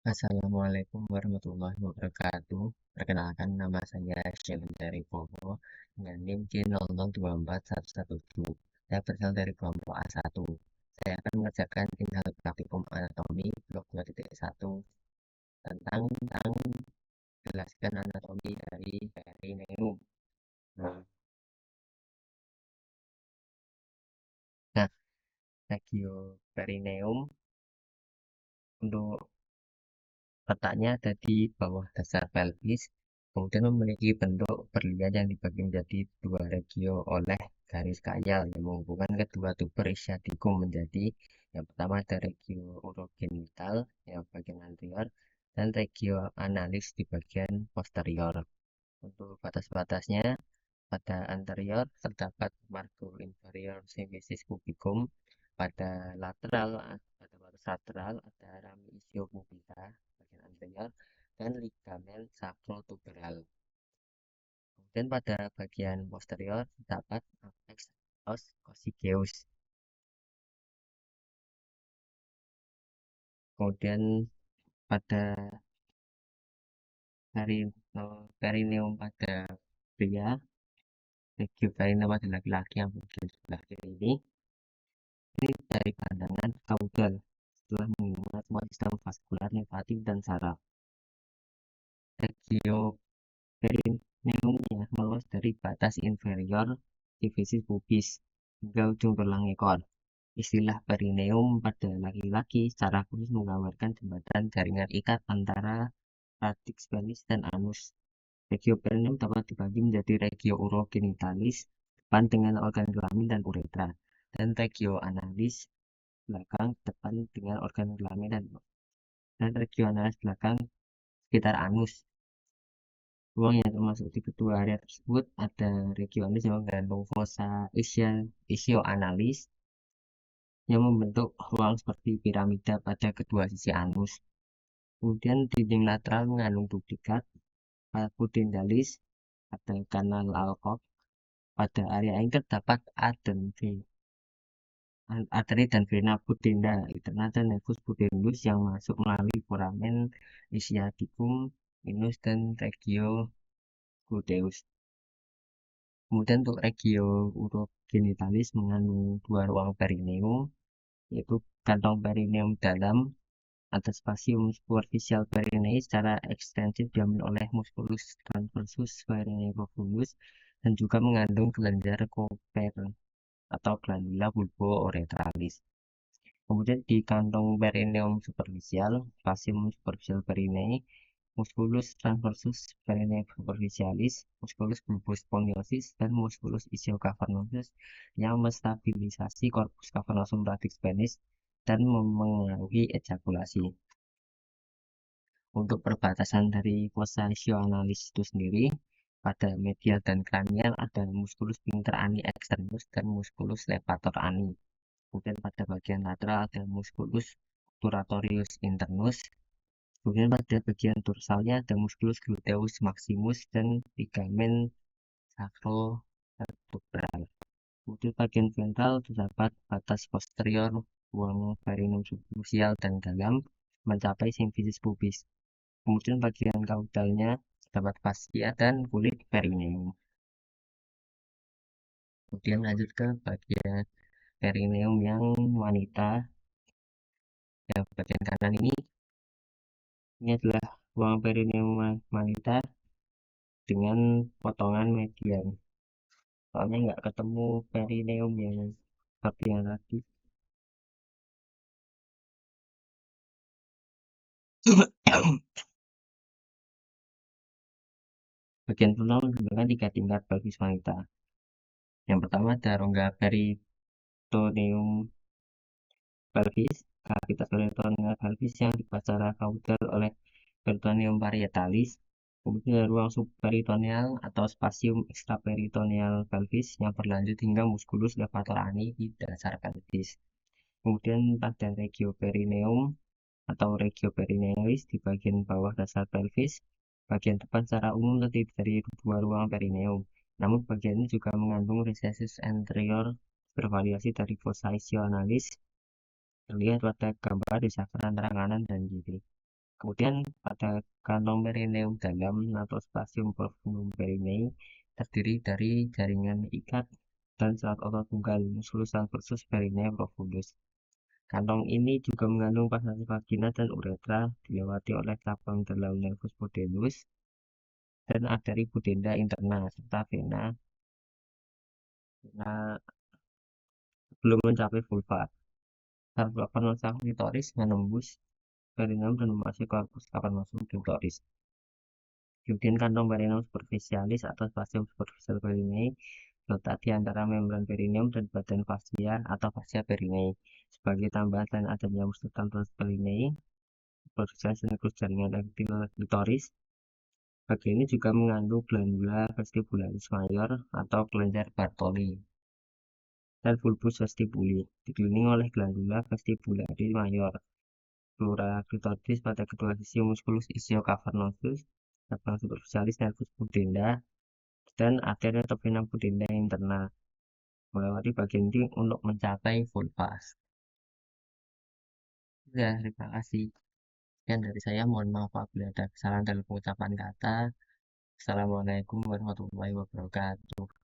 Assalamualaikum warahmatullahi wabarakatuh. Perkenalkan, nama saya Sheldon dari Poho dengan NIM J00241117. Saya berasal dari kelompok A1. Saya akan mengerjakan tinggal praktikum anatomi blok 2.1 tentang jelaskan anatomi dari perineum. Nah, regioperineum untuk letaknya ada di bawah dasar pelvis, kemudian memiliki bentuk berlian yang dibagi menjadi dua regio oleh garis kayal yang menghubungkan kedua tuber ischiadikum menjadi yang pertama ada regio urogenital yang bagian anterior dan regio analis di bagian posterior. Untuk batas-batasnya, pada anterior terdapat margo inferior symphysis pubicum, pada batas lateral ada rami ischiopubica bagian anterior dan ligamen sacrotuberal. Kemudian pada bagian posterior terdapat apex os coccygeus. Kemudian pada perineum pada pria, regio perineum pada laki-laki yang bagian sebelah kiri ini dari pandangan kaudal setelah mengingat semua sistem vaskular, limfatik, dan saraf. Regioperineumnya meluas dari batas inferior divisis pubis hingga ujung tulang ekor. Istilah perineum pada laki-laki secara khusus menggambarkan jembatan jaringan ikat antara radix penis dan anus. Regioperineum dapat dibagi menjadi regio urogenitalis depan dengan organ kelamin dan uretra, dan regio analis belakang depan dengan organ kelamin dan regio analis belakang sekitar anus. Ruang yang termasuk di kedua area tersebut ada regio analis yang mengandung fossa ischioanalis yang membentuk ruang seperti piramida pada kedua sisi anus. Kemudian dinding lateral mengandung duplikat pudendalis, ada kanal Alcock. Pada area ini terdapat arteri dan vena pudenda interna dan nervus pudendus yang masuk melalui foramen ischiadicum minus dan regio gluteus. Kemudian untuk regio urogenitalis mengandung dua ruang perineum, yaitu kantong perineum dalam atau spasium superficial perineum secara ekstensif diambil oleh musculus transversus perineum profundus dan juga mengandung kelenjar Cooper atau glandula bulbo-urethralis. Kemudian di kantong perineum superficial, spasium superficial perineum, musculus transversus perineum superficialis, musculus bulbus sponiosus, dan musculus ischiocavernosus yang menstabilisasi corpus cavernosum radix penis dan memengaruhi ejakulasi. Untuk perbatasan dari fossa ischioanalis itu sendiri, pada medial dan kranial ada musculus pinter ani externus dan musculus levator ani. Kemudian pada bagian lateral ada musculus obturatorius internus. Kemudian pada bagian dorsalnya ada musculus gluteus maximus dan ligamen sacrovertebral. Kemudian bagian ventral terdapat batas posterior ruang perineum superficial dan dalam mencapai symphysis pubis. Kemudian bagian kaudalnya terdapat fascia dan kulit perineum. Kemudian lanjut ke bagian perineum yang wanita. Yang bagian kanan ini adalah ruang perineum wanita dengan potongan median. Soalnya nggak ketemu perineum yang seperti yang tadi. Bagian tulang menggunakan 3 tingkat pelvis wanita. Yang pertama ada rongga peritoneum pelvis, cavitas peritoneal pelvis yang dibuat secara kaudal oleh peritoneum parietalis. Kemudian ruang subperitoneal atau spasium extraperitoneal pelvis yang berlanjut hingga musculus levator ani di dasar pelvis. Kemudian pada regio perineum atau regio perinealis di bagian bawah dasar pelvis, bagian depan secara umum terdiri dari dua ruang perineum. Namun bagian ini juga mengandung recessus anterior bervariasi dari fossa ischioanalis terlihat pada gambar di sasaran antara kanan dan kiri. Kemudian pada kantong perineum dalam atau spasium profundum perineum terdiri dari jaringan ikat dan serat otot tunggal musculus transversus perineum profundus. Kantong ini juga mengandung pasasi vagina dan uretra, dilewati oleh cabang dalam nervus pudendus dan arteri pudenda interna serta vena belum mencapai vulva. Saraf kapan klitoris menembus perineum dan memasuki korpus kapan masuk klitoris. Kemudian kantong perineum superficialis atau spasium superficial perineum letak di antara membran perineum dan badan fascia atau fascia perineum. Sebagai tambahan, selain adanya muscle transversus perineum, produksi siklus jaringan erektil klitoris, bagian ini juga mengandung glandula vestibularis mayor atau kelenjar Bartoli dan bulbus vestibuli, dikelilingi oleh glandula vestibularis mayor, pleura klitoris pada kedua sisi musculus ischiocavernosus, cabang superficialis nervus pudenda, dan arteria atau vena pudenda interna melewati bagian ini untuk mencapai vulva. Ya, terima kasih. Sekian dari saya. Mohon maaf apabila ada kesalahan dalam pengucapan kata. Assalamualaikum warahmatullahi wabarakatuh.